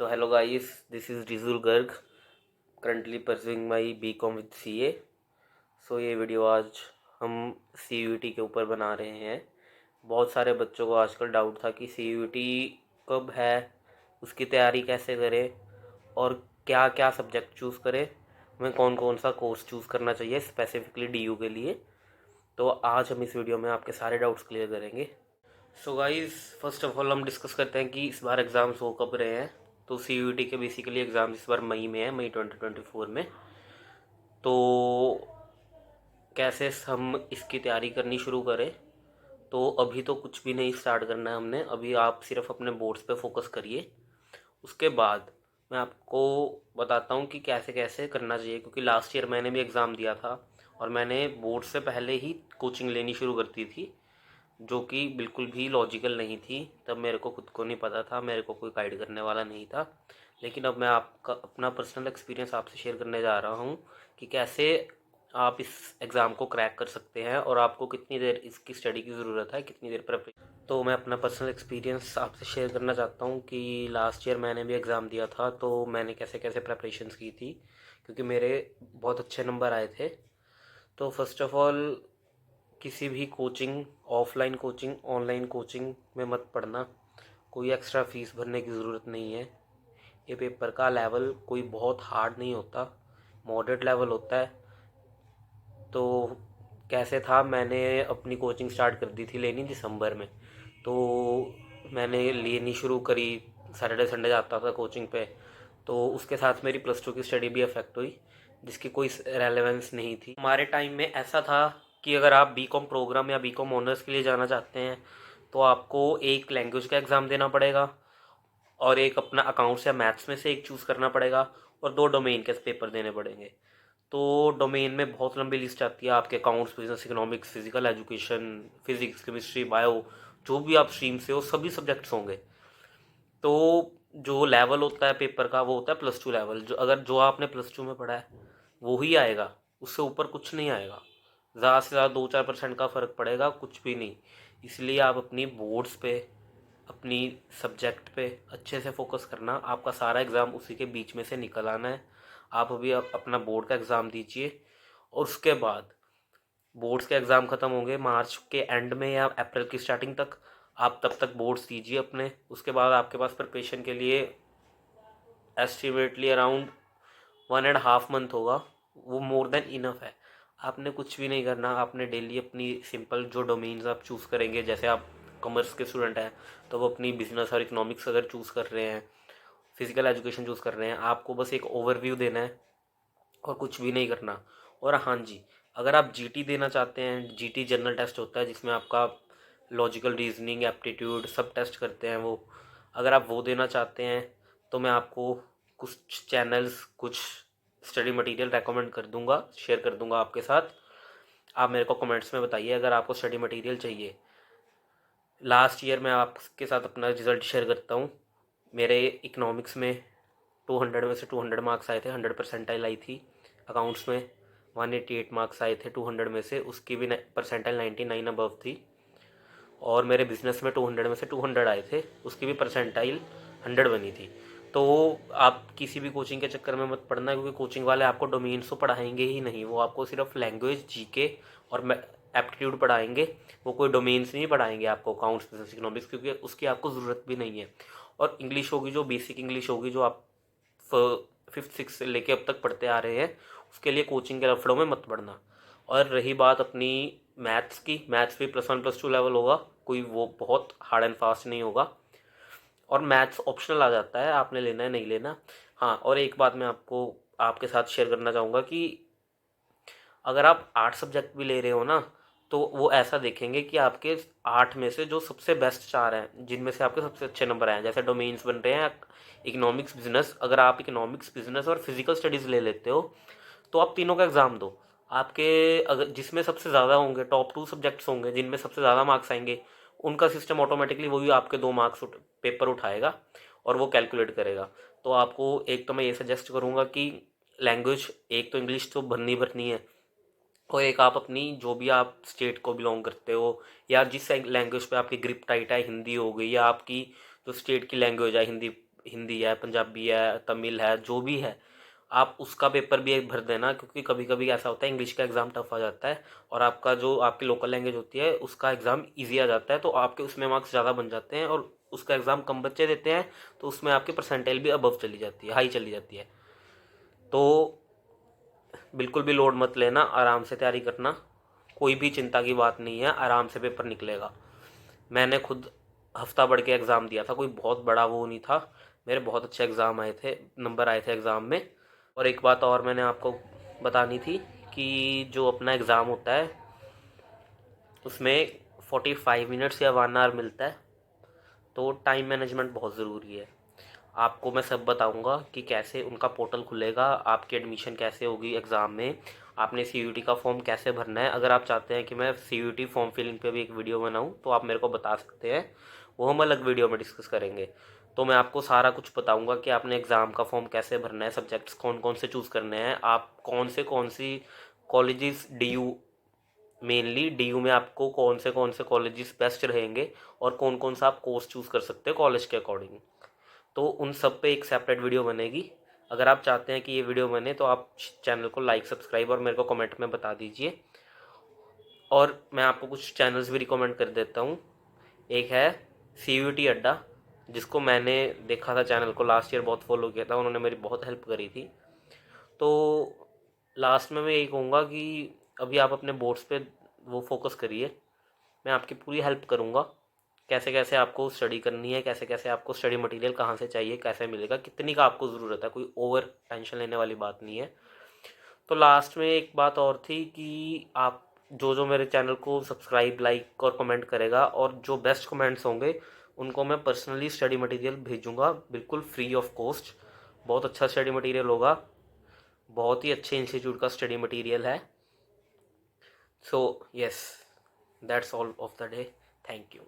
So hello guys, this is Rizul Garg, currently pursuing my BCom with CA. So ये video आज हम CUET के ऊपर बना रहे हैं। बहुत सारे बच्चों को आजकल डाउट था कि CUET कब है, उसकी तैयारी कैसे करें और क्या क्या सब्जेक्ट चूज़ करें, हमें कौन कौन सा कोर्स चूज़ करना चाहिए स्पेसिफिकली DU के लिए। तो आज हम इस वीडियो में आपके सारे डाउट्स क्लियर करेंगे। So guys, first of all हम डिस्कस करते हैं कि इस बार एग्ज़ाम्स हो कब रहे हैं। तो CUET के बेसिकली एग्ज़ाम इस बार मई में है, मई 2024 में। तो कैसे हम इसकी तैयारी करनी शुरू करें, तो अभी तो कुछ भी नहीं स्टार्ट करना है हमने। अभी आप सिर्फ अपने बोर्ड्स पे फोकस करिए। उसके बाद मैं आपको बताता हूँ कि कैसे कैसे करना चाहिए, क्योंकि लास्ट ईयर मैंने भी एग्ज़ाम दिया था और मैंने बोर्ड से पहले ही कोचिंग लेनी शुरू कर दी थी, जो कि बिल्कुल भी लॉजिकल नहीं थी। तब मेरे को खुद को नहीं पता था, मेरे को कोई गाइड करने वाला नहीं था। लेकिन अब मैं आपका अपना पर्सनल एक्सपीरियंस आपसे शेयर करने जा रहा हूँ कि कैसे आप इस एग्ज़ाम को क्रैक कर सकते हैं और आपको कितनी देर इसकी स्टडी की ज़रूरत है, कितनी देर प्रिपरेशन। तो मैं अपना पर्सनल एक्सपीरियंस आपसे शेयर करना चाहता हूँ कि लास्ट ईयर मैंने भी एग्ज़ाम दिया था, तो मैंने कैसे कैसे प्रेपरेशंस की थी, क्योंकि मेरे बहुत अच्छे नंबर आए थे। तो फर्स्ट ऑफ ऑल, किसी भी coaching, offline coaching, online coaching में मत पढ़ना। कोई एक्स्ट्रा फीस भरने की ज़रूरत नहीं है। ये पेपर का लेवल कोई बहुत हार्ड नहीं होता, मॉडरेट लेवल होता है। तो कैसे था, मैंने अपनी कोचिंग स्टार्ट कर दी थी लेनी दिसंबर में। तो मैंने लेनी शुरू करी, सैटरडे संडे जाता था कोचिंग पे। तो उसके साथ मेरी +2 की स्टडी भी अफेक्ट हुई, जिसकी कोई रेलेवेंस नहीं थी। हमारे टाइम में ऐसा था कि अगर आप बीकॉम प्रोग्राम या बीकॉम ऑनर्स के लिए जाना चाहते हैं, तो आपको एक लैंग्वेज का एग्ज़ाम देना पड़ेगा और एक अपना अकाउंट्स या मैथ्स में से एक चूज़ करना पड़ेगा और 2 डोमेन के पेपर देने पड़ेंगे। तो डोमेन में बहुत लंबी लिस्ट आती है आपके, accounts, business, economics, physical education, physics, chemistry, bio, जो भी आप स्ट्रीम से हो सभी सब्जेक्ट्स होंगे। तो जो लेवल होता है पेपर का वो होता है +2 लेवल। जो अगर जो आपने +2 में पढ़ा है वो ही आएगा, उससे ऊपर कुछ नहीं आएगा। ज़्यादा से ज़्यादा 2-4% का फ़र्क पड़ेगा, कुछ भी नहीं। इसलिए आप अपनी बोर्ड्स पे, अपनी सब्जेक्ट पे अच्छे से फोकस करना। आपका सारा एग्ज़ाम उसी के बीच में से निकल आना है। आप अभी अपना बोर्ड का एग्ज़ाम दीजिए और उसके बाद बोर्ड्स के एग्ज़ाम ख़त्म होंगे मार्च के एंड में या अप्रैल की स्टार्टिंग तक। आप तब तक बोर्ड्स दीजिए अपने। उसके बाद आपके पास प्रिपरेशन के लिए एस्टिमेटली अराउंड 1.5 मंथ होगा। वो मोर देन इनफ है। आपने कुछ भी नहीं करना। आपने डेली अपनी सिंपल जो डोमेन्स आप चूज़ करेंगे, जैसे आप कॉमर्स के स्टूडेंट हैं तो वो अपनी बिजनेस और इकोनॉमिक्स अगर चूज़ कर रहे हैं, फिजिकल एजुकेशन चूज़ कर रहे हैं, आपको बस एक ओवरव्यू देना है और कुछ भी नहीं करना। और हाँ जी, अगर आप जीटी देना चाहते हैं, जीटी जनरल टेस्ट होता है जिसमें आपका लॉजिकल रीजनिंग, एप्टीट्यूड सब टेस्ट करते हैं वो। अगर आप वो देना चाहते हैं तो मैं आपको कुछ चैनल्स, कुछ स्टडी मटेरियल रेकमेंड कर दूंगा, शेयर कर दूंगा आपके साथ। आप मेरे को कमेंट्स में बताइए अगर आपको स्टडी मटेरियल चाहिए। लास्ट ईयर मैं आपके साथ अपना रिजल्ट शेयर करता हूँ। मेरे इकोनॉमिक्स में 200 में से 200 मार्क्स आए थे, 100% आई थी। अकाउंट्स में 188 मार्क्स आए थे 200 में से, उसकी भी परसेंटाइल 99 अबव थी। और मेरे बिजनेस में 200 में से 200 आए थे, उसकी भी परसेंटाइल 100 बनी थी। तो आप किसी भी कोचिंग के चक्कर में मत पड़ना, क्योंकि कोचिंग वाले आपको डोमेन्स तो पढ़ाएंगे ही नहीं। वो आपको सिर्फ लैंग्वेज, जीके और एप्टीट्यूड पढ़ाएंगे। वो कोई डोमेन्स नहीं पढ़ाएंगे आपको, अकाउंट्स, बिजनेस, इकोनॉमिक्स, क्योंकि उसकी आपको ज़रूरत भी नहीं है। और इंग्लिश होगी, जो बेसिक इंग्लिश होगी, जो आप 5th 6th से लेके अब तक पढ़ते आ रहे हैं, उसके लिए कोचिंग के लफड़ों में मत पढ़ना। और रही बात अपनी मैथ्स की, मैथ्स भी +1 +2 लेवल होगा, कोई वो बहुत हार्ड एंड फास्ट नहीं होगा। और मैथ्स ऑप्शनल आ जाता है, आपने लेना है नहीं लेना। हाँ, और एक बात मैं आपको आपके साथ शेयर करना चाहूँगा कि अगर आप 8 सब्जेक्ट भी ले रहे हो ना, तो वो ऐसा देखेंगे कि आपके 8 में से जो सबसे बेस्ट 4 हैं, जिनमें से आपके सबसे अच्छे नंबर आए हैं, जैसे डोमेन्स बन रहे हैं इकोनॉमिक्स, बिजनेस। अगर आप इकोनॉमिक्स, बिजनेस और फिजिकल स्टडीज़ ले लेते हो, तो आप तीनों का एग्ज़ाम दो। आपके अगर जिसमें सबसे ज़्यादा होंगे, टॉप 2 सब्जेक्ट्स होंगे जिनमें सबसे ज़्यादा मार्क्स आएंगे, उनका सिस्टम ऑटोमेटिकली वही आपके 2 मार्क्स पेपर उठाएगा और वो कैलकुलेट करेगा। तो आपको एक तो मैं ये सजेस्ट करूँगा कि लैंग्वेज, एक तो इंग्लिश तो भरनी भरनी है, और एक आप अपनी जो भी आप स्टेट को बिलोंग करते हो या जिस लैंग्वेज पे आपकी ग्रिप टाइट है, हिंदी हो गई या आपकी जो स्टेट की लैंग्वेज है, हिंदी, हिंदी है, पंजाबी है, तमिल है, जो भी है, आप उसका पेपर भी एक भर देना, क्योंकि कभी कभी ऐसा होता है इंग्लिश का एग्ज़ाम टफ आ जाता है और आपका जो आपकी लोकल लैंग्वेज होती है उसका एग्ज़ाम इजी आ जाता है, तो आपके उसमें मार्क्स ज़्यादा बन जाते हैं, और उसका एग्ज़ाम कम बच्चे देते हैं तो उसमें आपकी परसेंटेज भी अबव चली जाती है, हाई चली जाती है। तो बिल्कुल भी लोड मत लेना, आराम से तैयारी करना, कोई भी चिंता की बात नहीं है, आराम से पेपर निकलेगा। मैंने खुद हफ्ता बढ़ के एग्ज़ाम दिया था, कोई बहुत बड़ा वो नहीं था, मेरे बहुत अच्छे एग्ज़ाम आए थे, नंबर आए थे एग्ज़ाम में। और एक बात और मैंने आपको बतानी थी कि जो अपना एग्ज़ाम होता है उसमें 45 मिनट्स या 1 आवर मिलता है, तो टाइम मैनेजमेंट बहुत ज़रूरी है। आपको मैं सब बताऊंगा कि कैसे उनका पोर्टल खुलेगा, आपकी एडमिशन कैसे होगी एग्ज़ाम में, आपने सीयूटी का फॉर्म कैसे भरना है। अगर आप चाहते हैं कि मैं सीयूटी फॉर्म फिलिंग पे भी एक वीडियो बनाऊं तो आप मेरे को बता सकते हैं, वो हम अलग वीडियो में डिस्कस करेंगे। तो मैं आपको सारा कुछ बताऊंगा कि आपने एग्ज़ाम का फॉर्म कैसे भरना है, सब्जेक्ट्स कौन कौन से चूज़ करने हैं, आप कौन सी कॉलेजेस डीयू, मेनली डीयू में आपको कौन से कॉलेजेस बेस्ट रहेंगे और कौन सा आप कोर्स चूज़ कर सकते हैं कॉलेज के अकॉर्डिंग। तो उन सब पे एक सेपरेट वीडियो बनेगी। अगर आप चाहते हैं कि ये वीडियो बने तो आप चैनल को लाइक, सब्सक्राइब और मेरे को कमेंट में बता दीजिए। और मैं आपको कुछ चैनल्स भी रिकमेंड कर देता हूँ। एक है सीयूटी अड्डा, जिसको मैंने देखा था चैनल को लास्ट ईयर बहुत फॉलो किया था, उन्होंने मेरी बहुत हेल्प करी थी। तो लास्ट में मैं यही कहूँगा कि अभी आप अपने बोर्ड्स पे वो फोकस करिए, मैं आपकी पूरी हेल्प करूँगा, कैसे कैसे आपको स्टडी करनी है, कैसे कैसे आपको स्टडी मटेरियल कहाँ से चाहिए, कैसे मिलेगा, कितनी का आपको ज़रूरत है, कोई ओवर टेंशन लेने वाली बात नहीं है। तो लास्ट में एक बात और थी कि आप जो जो मेरे चैनल को सब्सक्राइब, लाइक और कमेंट करेगा और जो बेस्ट कमेंट्स होंगे उनको मैं पर्सनली स्टडी मटेरियल भेजूँगा, बिल्कुल फ्री ऑफ कॉस्ट। बहुत अच्छा स्टडी मटेरियल होगा, बहुत ही अच्छे इंस्टीट्यूट का स्टडी मटेरियल है। So yes, that's all of the day. Thank you.